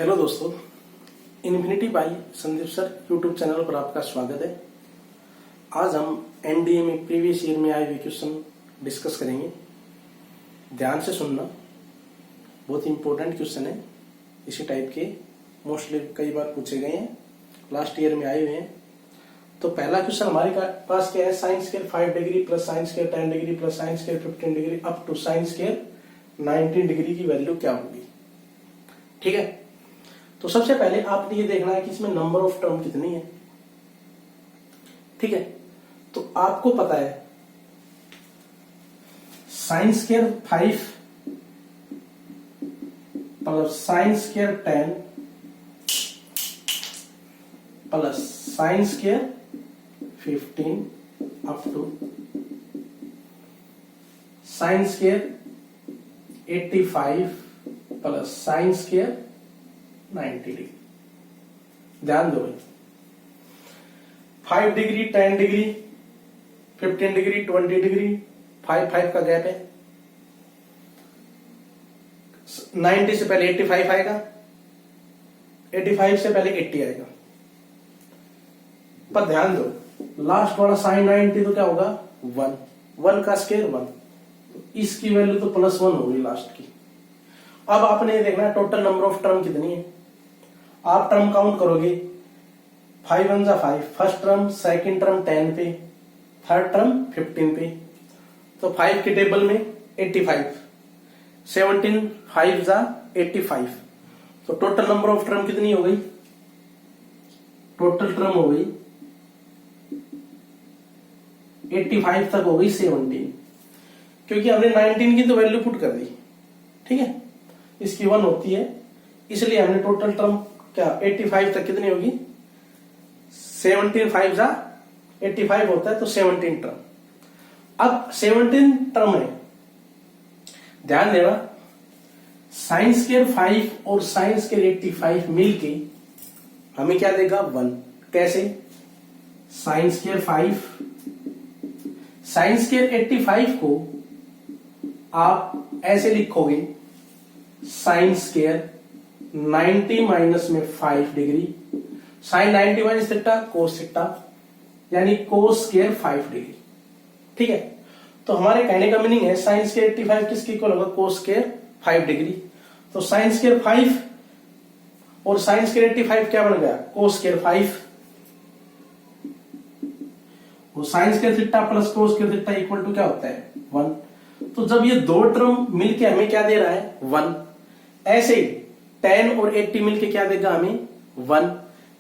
Hello दोस्तों, infinity by Sandeep sir YouTube channel पर आपका स्वागत है। आज हम एनडीए में प्रीवियस ईयर में आए हुए क्वेश्चन डिस्कस करेंगे। ध्यान से सुनना, बहुत इंपॉर्टेंट क्वेश्चन है। इसी टाइप के मोस्टली कई बार पूछे गए हैं, लास्ट ईयर में आए हुए हैं। तो पहला क्वेश्चन हमारे पास क्या है, sine square 5 degree plus sine square 10 degree plus sine square 15 degree up to sine square 19 degree की वैल्यू क्या होगी। ठीक है, तो सबसे पहले आपने ये देखना है कि इसमें नंबर ऑफ टर्म कितनी है। ठीक है, तो आपको पता है sine square 5 plus sine square 10 plus sine square 15 up to sine square 85 plus sine square 90 degree. ध्यान दो भाई, 5 डिग्री 10 डिग्री 15 डिग्री 20 डिग्री 5 का गैप है। 90 से पहले 85 आएगा, 85 से पहले 80 आएगा। पर ध्यान दो, लास्ट वाला साइन 90 तो क्या होगा 1 का स्क्वायर 1, इसकी वैल्यू तो +1 होगी लास्ट की। अब आपने ये देखना है टोटल नंबर ऑफ टर्म कितनी है। आप टर्म काउंट करोगे, 5 1 जा 5, फर्स्ट टर्म, सेकंड टर्म 10 पे, थर्ड टर्म 15 पे। तो 5 के टेबल में 85, 17 5 जा 85। तो टोटल नंबर ऑफ टर्म कितनी हो गई, टोटल टर्म हो गई 85 तक हो गई 17, क्योंकि हमने 19 की तो वैल्यू पुट कर दी। ठीक है, इसकी 1 होती है, इसलिए हमने टोटल टर्म क्या 85 तक कितनी होगी, 17 5 जा 85 होता है, तो 17 टर्म। अब 17 टर्म है, ध्यान देना, साइन स्क्वायर 5 और साइन स्क्वायर 85 मिलके हमें क्या देगा 1। कैसे, साइन स्क्वायर 5 साइन स्क्वायर 85 को आप ऐसे लिखोगे, साइन स्क्वायर 90 माइनस में 5 degree, sine 90 minus theta cos theta, यानी कोस स्क्वायर 5 डिग्री। ठीक है, तो हमारे कहने का मीनिंग है साइन स्क्वायर 85 किसके इक्वल होगा, कोस स्क्वायर 5 डिग्री। तो साइन स्क्वायर 5 और साइन स्क्वायर 85 क्या बन गया, कोस स्क्वायर 5। वो sine square theta plus cos square theta equal to क्या होता है 1। तो जब ये दो टर्म मिलके हमें क्या दे रहा है 1, ऐसे ही 10 और 80 मिलके क्या देगा हमें 1,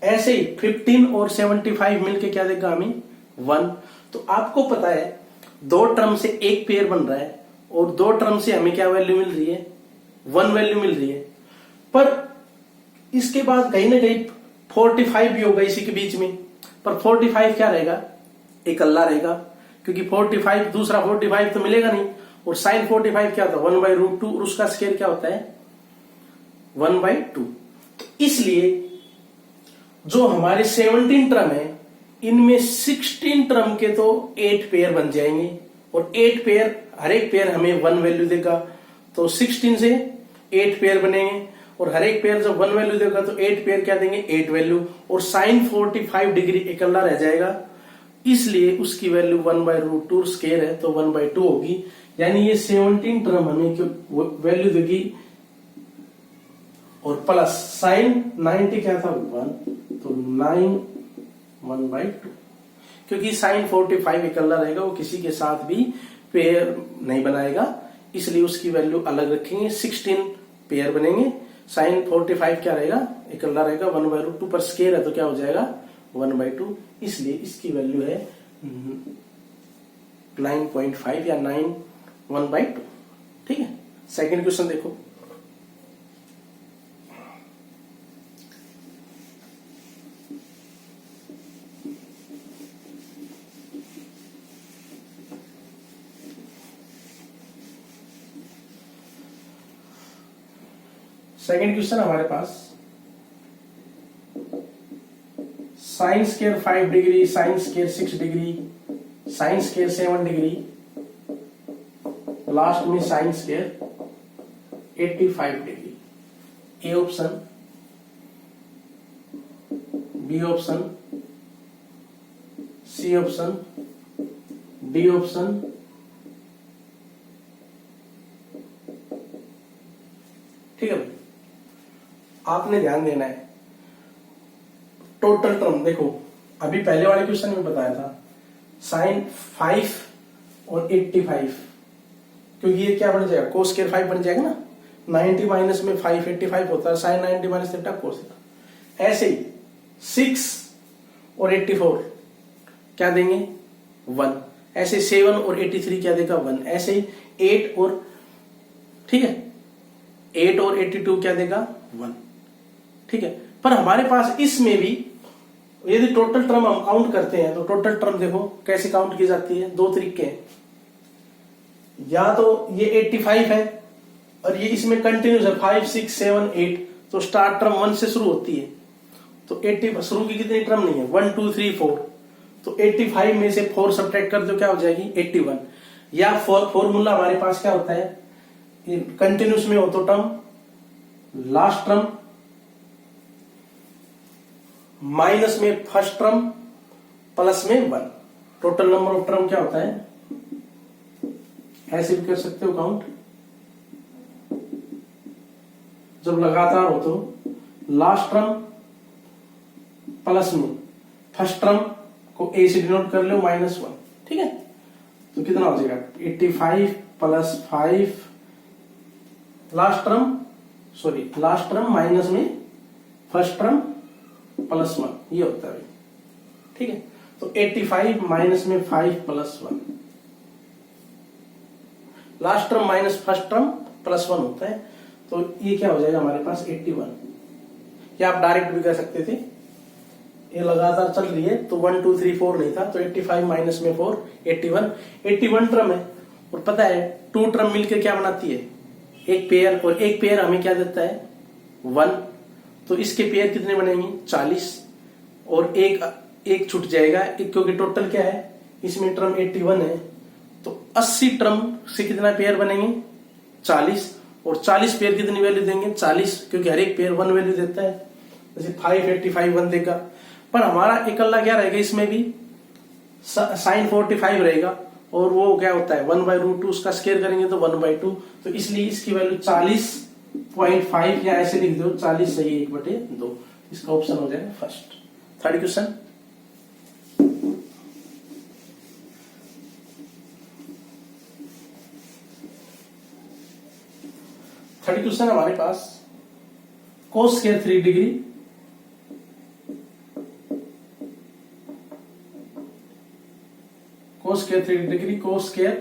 ऐसे ही 15 और 75 मिलके क्या देगा हमें 1। तो आपको पता है दो टर्म से एक पेयर बन रहा है और दो टर्म से हमें क्या वैल्यू मिल रही है, 1 वैल्यू मिल रही है। पर इसके बाद कहीं ना कहीं 45 भी होगा इसी के बीच में, पर 45 क्या रहेगा, इकल्ला रहेगा, क्योंकि 45 दूसरा 45 तो मिलेगा नहीं। और साइन 45 क्या होता है 1/√2 और उसका स्क्वायर क्या होता है 1/2। तो इसलिए जो हमारे 17 टर्म है, इनमें 16 टर्म के तो 8 पेयर बन जाएंगे, और 8 पेयर, हर एक पेयर हमें 1 वैल्यू देगा। तो 16 से 8 पेयर बनेंगे, और हर एक पेयर जब 1 वैल्यू देगा तो 8 पेयर क्या देंगे 8 वैल्यू, और साइन 45 डिग्री इकल्ला रह जाएगा, इसलिए उसकी वैल्यू 1/√2 स्क्वायर है, तो 1/2 होगी। यानी ये 17 टर्म हमें वैल्यू देगी, और प्लस साइन 90 क्या था 1, तो 9 1/2, क्योंकि साइन 45 इकल्ला रहेगा, वो किसी के साथ भी पेयर नहीं बनाएगा, इसलिए उसकी वैल्यू अलग रखेंगे। 16 पेयर बनेंगे, साइन 45 क्या रहेगा इकल्ला रहेगा, 1/√2 पर स्क्वायर है तो क्या हो जाएगा 1/2, इसलिए इसकी वैल्यू है 9.5 या 9 1/2। ठीक है, सेकंड क्वेश्चन देखो। सेकंड क्वेश्चन हमारे पास, sine square 5 degree, sine square 6 degree, sine square 7 degree, last में sine square 85 degree. A option B option, C option, D option, ठीक है। आपने ध्यान देना है टोटल टर्म। देखो अभी पहले वाले क्वेश्चन में बताया था साइन 5 और 85, क्योंकि ये क्या बन जाएगा, कोस स्क्वायर 5 बन जाएगा ना। 90 माइनस में 5 85 होता है, sine 90 minus theta cos theta. ऐसे ही 6 और 84 क्या देंगे 1। ऐसे 7 और 83 क्या देगा 1। ऐसे ही 8 और, ठीक है, 8 और 82 क्या देगा 1, ठीक है। पर हमारे पास इसमें भी यदि टोटल टर्म हम काउंट करते हैं तो टोटल टर्म देखो कैसे काउंट की जाती है। दो तरीके हैं, या तो ये 85 है और ये इसमें कंटिन्यूस है 5 6 7 8, तो स्टार्ट टर्म 1 से शुरू होती है। तो 80 शुरू की कितनी टर्म नहीं है 1 2 3 4, तो 85 में से 4 सब्ट्रैक्ट कर दो क्या हो जाएगी 81। या फॉर्मूला हमारे पास क्या होता है, कंटिन्यूस में हो तो टर्म लास्ट टर्म माइनस में फर्स्ट टर्म प्लस में 1, टोटल नंबर ऑफ टर्म क्या होता है। ऐसे भी कर सकते हो काउंट, जब लगातार हो तो लास्ट टर्म प्लस में फर्स्ट टर्म को ए से डिनोट कर लो -1, ठीक है। तो कितना हो जाएगा 85 प्लस 5 लास्ट टर्म माइनस में फर्स्ट टर्म प्लस 1, ये होता है, ठीक है। तो 85 माइनस में 5 plus 1, last term minus first term plus 1 होता है। तो ये क्या हो जाएगा हमारे पास 81। या आप डायरेक्ट भी कर सकते थे, ये लगातार चल रही है तो 1 2 3 4 नहीं था, तो 85 माइनस में 4 81 टर्म है। और पता है 2 टर्म मिलकर क्या बनाती है एक पेयर, और एक पेयर हमें क्या देता है 1, तो इसके पेयर कितने बनेंगे 40, और एक छूट जाएगा क्योंकि टोटल क्या है इसमें टर्म 81 है, तो 80 टर्म से कितना पेयर बनेंगे 40, और 40 पेयर कितनी वैल्यू देंगे 40, क्योंकि हर एक पेयर 1 वैल्यू देता है। जैसे 5 85 1 देगा, पर हमारा इकल्ला क्या रहेगा इसमें भी साइन 45 रहेगा, और वो क्या होता है 1/√2, उसका स्क्वायर करेंगे तो 1/2, तो इसलिए इसकी वैल्यू 40.5, या ऐसे लिख दो 40 सही 1/2, इसका ऑप्शन हो जाएगा फर्स्ट। थर्ड क्वेश्चन, हमारे पास cos square 3 degree cos square 3 degree, cos square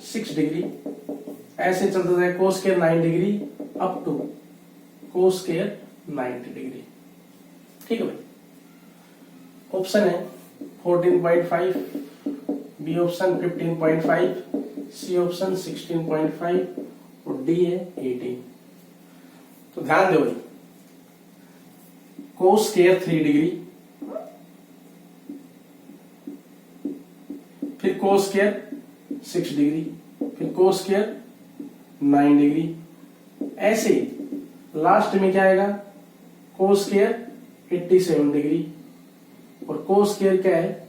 6 degree, ऐसे चलता जाए cos square 9 degree up to cos square 90 degree, ठीक है भाई। ऑप्शन है 14.5, बी ऑप्शन 15.5, सी ऑप्शन 16.5 और डी है 18। तो ध्यान दो भाई, कोस स्क्वायर 3 डिग्री, फिर कोस स्क्वायर 6 डिग्री, फिर कोस स्क्वायर 9 डिग्री, ऐसे लास्ट में क्या आएगा कोस स्क्वायर 87 डिग्री, और कोस स्क्वायर क्या है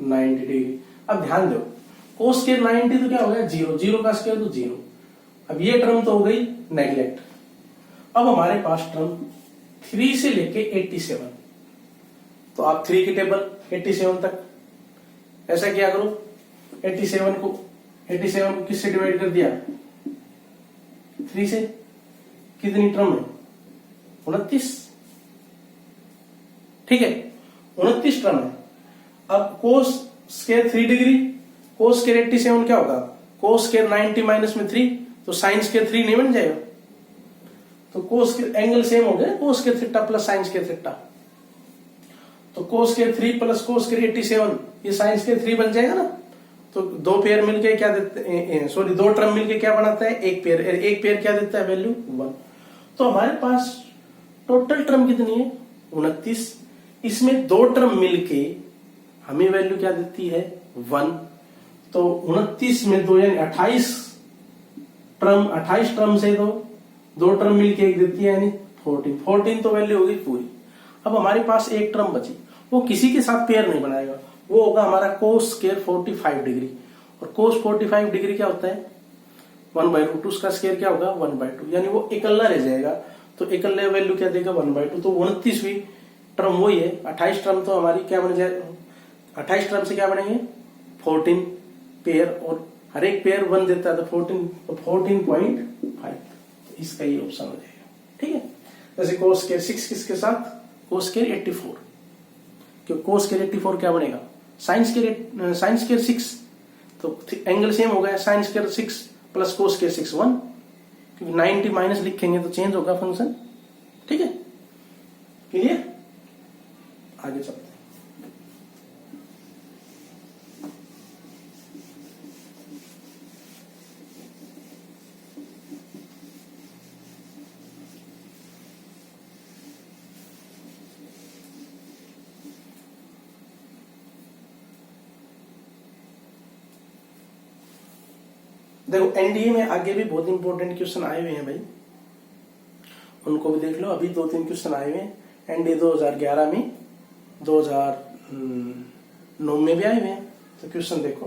90 डिग्री। अब ध्यान दो कोस स्क्वायर 90 तो क्या हो गया 0, 0 का स्क्वायर तो 0। अब ये टर्म तो हो गई नेग्लेक्ट। अब हमारे पास टर्म 3 से लेके 87, तो आप 3 की टेबल 87 तक ऐसा क्या करो, 87 को किससे डिवाइड कर दिया 3 से, कितनी टर्म है 29, ठीक है 29 टर्म है। अब कोस स्क्वायर 3 डिग्री, कोस स्क्वायर 87 क्या होगा, कोस स्क्वायर 90 माइनस में 3, तो साइन स्क्वायर 3 नहीं बन जाएगा, तो कोस के एंगल सेम हो गया, cos square theta plus sine square theta, तो cos square 3 plus cos square 87, ये साइन स्क्वायर 3 बन जाएगा ना। तो दो पेयर मिलके क्या देते, सॉरी दो टर्म मिलके क्या बनाता है एक पेयर क्या देता है वैल्यू 1। तो हमारे पास टोटल टर्म कितनी है 29, इसमें दो टर्म मिलके हमें वैल्यू क्या देती है 1, तो 29 में 2 यानी 28 टर्म से दो टर्म मिलके एक देती है यानी 14 तो वैल्यू होगी पूरी। अब हमारे पास एक टर्म बची, वो किसी के साथ पेयर नहीं बनाएगा, वो होगा हमारा कोस स्क्वायर 45 डिग्री। और कोस 45 डिग्री क्या होता है 1/2, उसका स्क्वायर क्या होगा 1/2, यानी वो इकल्ला रह जाएगा। तो इकल्ले वैल्यू क्या देगा 1/2, तो 29वीं टर्म वही है। 28 टर्म तो हमारी क्या बन जाए, 28 टर्म से क्या बनेंगे 14 पेयर, और हर एक पेयर 1 देता है तो 14.5, तो इसका ये ऑप्शन हो जाएगा। ठीक है, जैसे कोस स्क्वायर 6 किसके साथ, कोस स्क्वायर 84, क्योंकि कोस स्क्वायर 84 क्या बनेगा साइन स्क्वायर 6, तो एंगल सेम हो गया, sign square 6 plus cos square 6 1, क्योंकि 90 माइनस लिखेंगे तो चेंज होगा फंक्शन। ठीक है, क्लियर, आगे चलते हैं। देखो एनडीए में आगे भी बहुत इंपॉर्टेंट क्वेश्चन आए हुए हैं भाई, उनको भी देख लो। अभी 2-3 क्वेश्चन आए हुए हैं एनडीए 2011 में, 2009 में भी आए हुए हैं। तो क्वेश्चन देखो,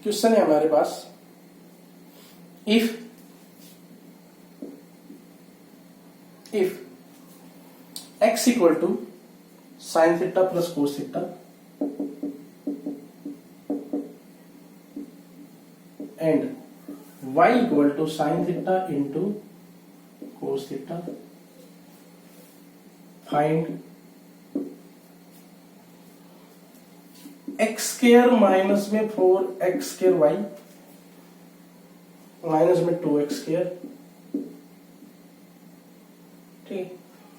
क्वेश्चन है हमारे पास, if x equal to sine theta plus cos theta and y equal to sin theta into cos theta, find x square minus में 4x square y माइनस में 2x square, ठीक,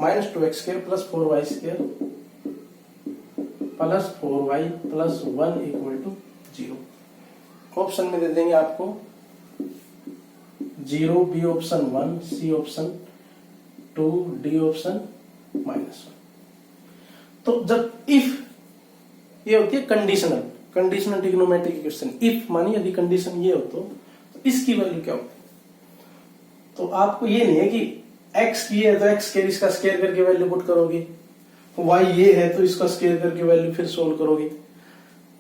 minus 2x square plus 4y square plus 4y प्लस 1 equal to 0। Option में दे देंगे आपको 0, B option 1, C option 2, D option -1। तो जब इफ ये होती है कंडीशनल ट्रिग्नोमेट्रिक क्वेश्चन, इफ मानी यदि कंडीशन ये हो तो इसकी वैल्यू क्या होती है। तो आपको ये नहीं है कि x की है तो x स्क्वायर इसका स्क्वायर करके वैल्यू पुट करोगे, y ये है तो इसका स्क्वायर करके वैल्यू फिर सोल्व करोगे,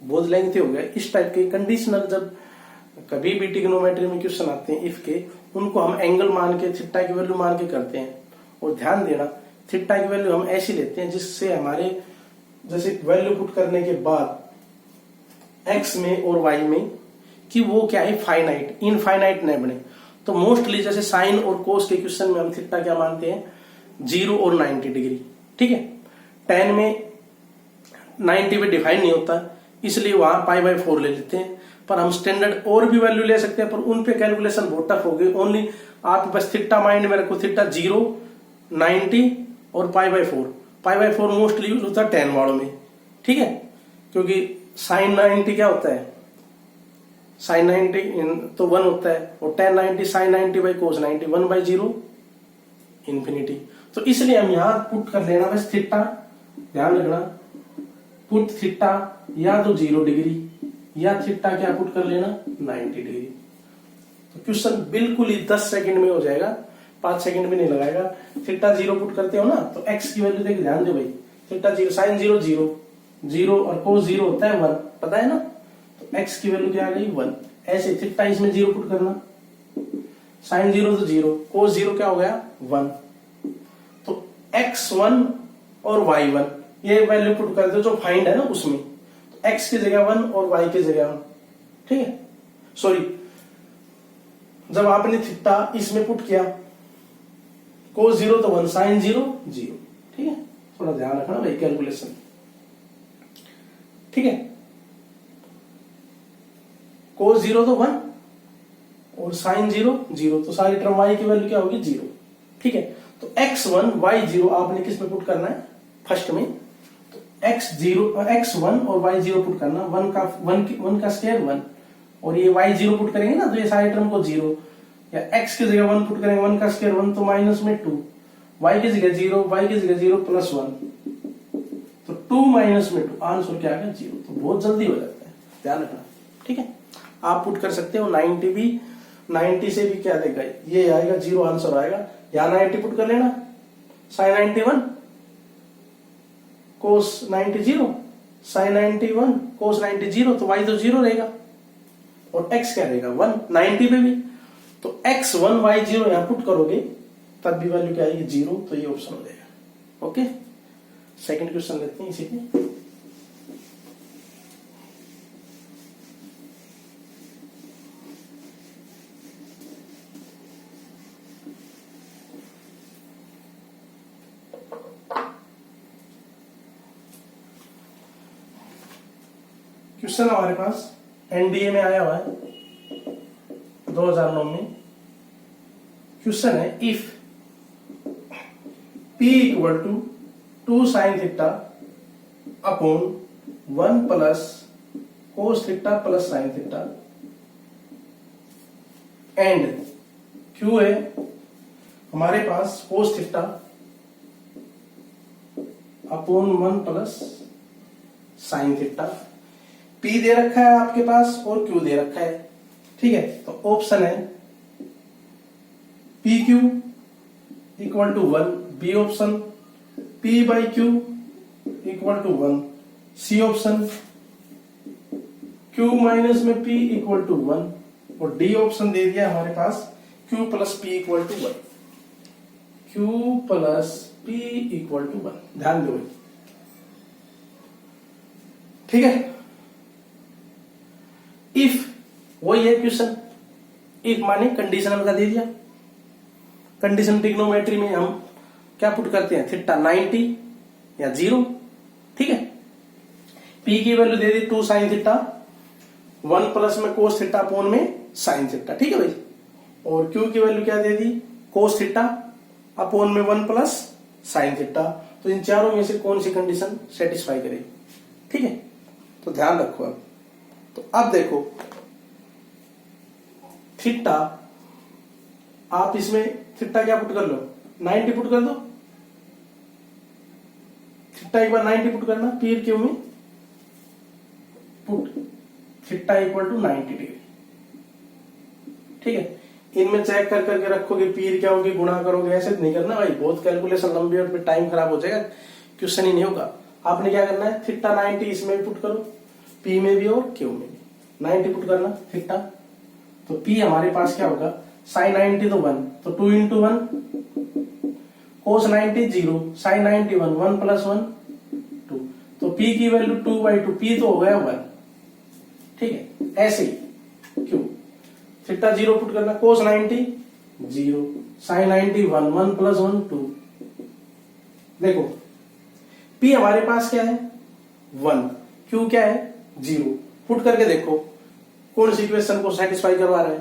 बहुत लेंथी हो गया। इस टाइप के कंडीशनल जब कभी भी ट्रिग्नोमेट्री में क्वेश्चन आते हैं इफ के, उनको हम एंगल मान के थीटा की वैल्यू मान के करते हैं। और ध्यान देना थीटा की वैल्यू हम ऐसी लेते हैं जिससे हमारे जैसे वैल्यू पुट करने के बाद x में और y में कि वो क्या है फाइनाइट, इनफाइनाइट नहीं बने। तो मोस्टली जैसे साइन और कोस के क्वेश्चन में हम थीटा क्या मानते हैं 0 और 90 डिग्री। ठीक है, tan में 90 पे डिफाइन नहीं होता, इसलिए वहां π/4 ले लेते हैं। पर हम स्टैंडर्ड और भी वैल्यू ले सकते हैं, पर उन पे कैलकुलेशन बहुत टफ हो गई। ओनली आप बस थीटा माइंड में रखो, थीटा 0, 90 और π/4। π/4 मोस्टली यूज होता है tan वालों में। ठीक है, क्योंकि साइन 90 क्या होता है, साइन 90 तो 1 होता है, और tan 90 sine 90 by cos 90 1/0 infinity. तो इसलिए हम यहां पुट कर लेना बस थीटा, ध्यान रखना पुट थीटा या तो 0 डिग्री या थीटा क्या पुट कर लेना 90 डिग्री। तो क्वेश्चन बिल्कुल ही 10 सेकंड में हो जाएगा, 5 सेकंड भी नहीं लगाएगा। थीटा 0 पुट करते हो ना तो x की वैल्यू देख ध्यान दो भाई, थीटा 0 साइन 0 0 0 और कोस 0 होता है 1, पता है ना। तो x की वैल्यू क्या आ गई 1। ऐसे थीटा इसमें 0 पुट करना, साइन 0 तो 0, कोस 0 क्या हो गया 1। तो x1 और y1 ये वैल्यू पुट करते हो जो फाइंड है ना उसमें, तो x की जगह 1 और y की जगह 1। ठीक है, सॉरी जब आपने थीटा इसमें पुट किया कोस 0 तो 1, साइन 0 0। ठीक है, थोड़ा ध्यान रखना भाई कैलकुलेशन। ठीक है, कोस 0 तो 1 और साइन 0 0, तो सारी टर्म y की वैल्यू क्या होगी 0। ठीक है, तो x1 y0 आपने किस में पुट करना है फर्स्ट में, तो x1 और y0 पुट करना, 1 का स्क्वायर 1 और ये y0 पुट करेंगे ना तो ये सारी टर्म को 0, या x की जगह 1 पुट करेंगे 1 का स्क्वायर 1 तो माइनस में 2, y की जगह 0 y की जगह 0 प्लस 1, तो 2 माइनस में 2 आंसर क्या आ गया 0। तो बहुत जल्दी हो जाता है, ध्यान रखना। ठीक है, आप पुट कर सकते हो 90 भी 90 से भी क्या देगा, ये आएगा 0 आंसर आएगा। यहां 90 पुट कर लेना, साइन 91 कोस 90 0, साइन 91 कोस 90 0, तो y तो 0 रहेगा और x क्या रहेगा 1 90 पे भी। तो x1 y0 यहां पुट करोगे तब भी वैल्यू क्या आएगी 0, तो ये ऑप्शन हो जाएगा। ओके, सेकंड क्वेश्चन लेते हैं इसी पे। क्वेश्चन हमारे पास एनडीए में आया हुआ है 2009 में। क्वेश्चन है if P equal to 2 sine theta upon 1 plus cos theta plus sine theta and Q है हमारे पास cos theta upon 1 plus sine theta. P दे रखा है आपके पास और Q दे रखा है, ठीक है। तो ऑप्शन है P Q equal to 1, B option P by Q equal to 1, C option Q minus में P इक्वल टू 1 और डी ऑप्शन दे दिया हमारे पास Q plus P equal to 1, Q plus P equal to 1। ध्यान दो, ठीक है। इफ वही है क्वेश्चन, इफ माने कंडीशनल का दे दिया। कंडीशन ट्रिग्नोमेट्री में हम क्या पुट करते हैं, थीटा 90 या 0, ठीक है। P की वैल्यू दे दी 2 साइन थीटा, 1 प्लस में कोस थीटा अपॉन में साइन थीटा, ठीक है भाई। और Q की वैल्यू क्या दे दी, कोस थीटा अपॉन में 1 प्लस साइन थीटा। तो इन चारों में से कौन सी कंडीशन सेटिस्फाई करेगी, ठीक है। तो ध्यान रखो अब। तो अब देखो थीटा, आप इसमें थीटा क्या पुट कर लो, 90 पुट कर दो। थीटा एक बार 90 पुट करना, पीर क्यू में put theta equal to 90 degree, ठीक है। इनमें चेक कर करके रखोगे पीर क्या होगी, गुणा करोगे, ऐसे नहीं करना भाई, बहुत कैलकुलेशन लंबी और फिर टाइम खराब हो जाएगा, क्वेश्चन ही नहीं होगा। आपने क्या करना है, थीटा 90 इसमें भी पुट करो, P में भी और Q में भी 90 पुट करना थीटा। तो P हमारे पास क्या होगा, साइन 90 तो 1, तो 2 इंटू 1, कोस 90 0, साइन 91 1 प्लस 1 2, तो P की वैल्यू 2/2, P तो हो गया 1, ठीक है। ऐसे ही Q थीटा 0 पुट करना, कोस 90 0, साइन 91 1 प्लस 1 2। देखो P हमारे पास क्या है 1, Q क्या है 0, पुट करके देखो कौन सी इक्वेशन को सेटिस्फाई करवा रहा है।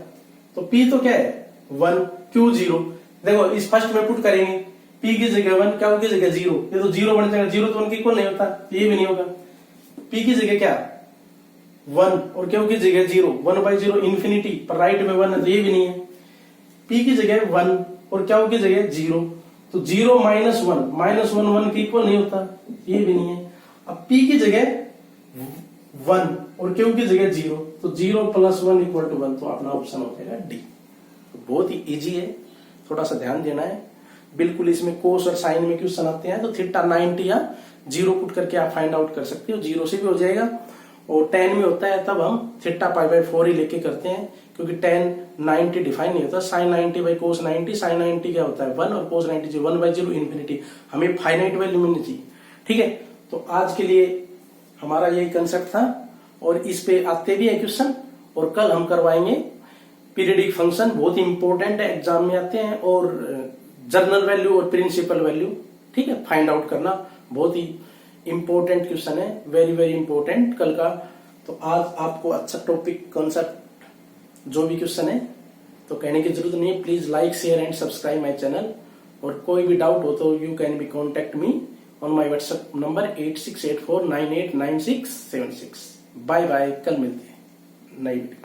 तो P तो क्या है 1, Q 0। देखो इस फर्स्ट में पुट करेंगे, P की जगह 1, क्या की जगह 0, ये तो 0 बन जाएगा, 0 तो 1 के इक्वल नहीं होता, ये भी नहीं होगा। P की जगह क्या 1 और Q की जगह 0, 1/0 इंफिनिटी, पर राइट में 1 है तो ये भी नहीं है। P की जगह 1 और Q की जगह 0, तो 0 माइनस 1, माइनस 1 1 के इक्वल नहीं होता, ये भी नहीं है। अब P की जगह 1 और Q की जगह 0, तो 0 प्लस 1 इक्वल टू 1, तो अपना ऑप्शन हो जाएगा डी। बहुत ही इजी है, थोड़ा सा ध्यान देना है। बिल्कुल इसमें कोस और साइन में क्वेश्चन आते हैं तो थीटा 90 या 0 पुट करके आप फाइंड आउट कर सकते हो, 0 से भी हो जाएगा। और 10 में होता है तब हम थीटा π/4 ही लेके करते हैं, क्योंकि 10 90 डिफाइन नहीं होता। साइन 90 बाई कोस 90, साइन 90 क्या होता है 1 और कोस 90 1/0 इंफिनिटी, हमें फाइनाइट वैल्यू मिलनी चाहिए, ठीक है। तो आज के लिए हमारा यही कंसेप्ट था और इस पे आते भी है क्वेश्चन, और कल हम करवाएंगे पीरियडिक फंक्शन, बहुत ही इंपॉर्टेंट है, एग्जाम में आते हैं, और जर्नल वैल्यू और प्रिंसिपल वैल्यू, ठीक है, फाइंड आउट करना। बहुत ही इंपॉर्टेंट क्वेश्चन है, वेरी वेरी इंपॉर्टेंट कल का। तो आज आपको अच्छा टॉपिक कॉन्सेप्ट जो भी क्वेश्चन है तो कहने की जरूरत नहीं है। Please like share and subscribe my channel, और कोई भी डाउट हो तो you can be contact me on my WhatsApp number 8684989676। Bye bye, कल मिलते हैं नई वीडियो।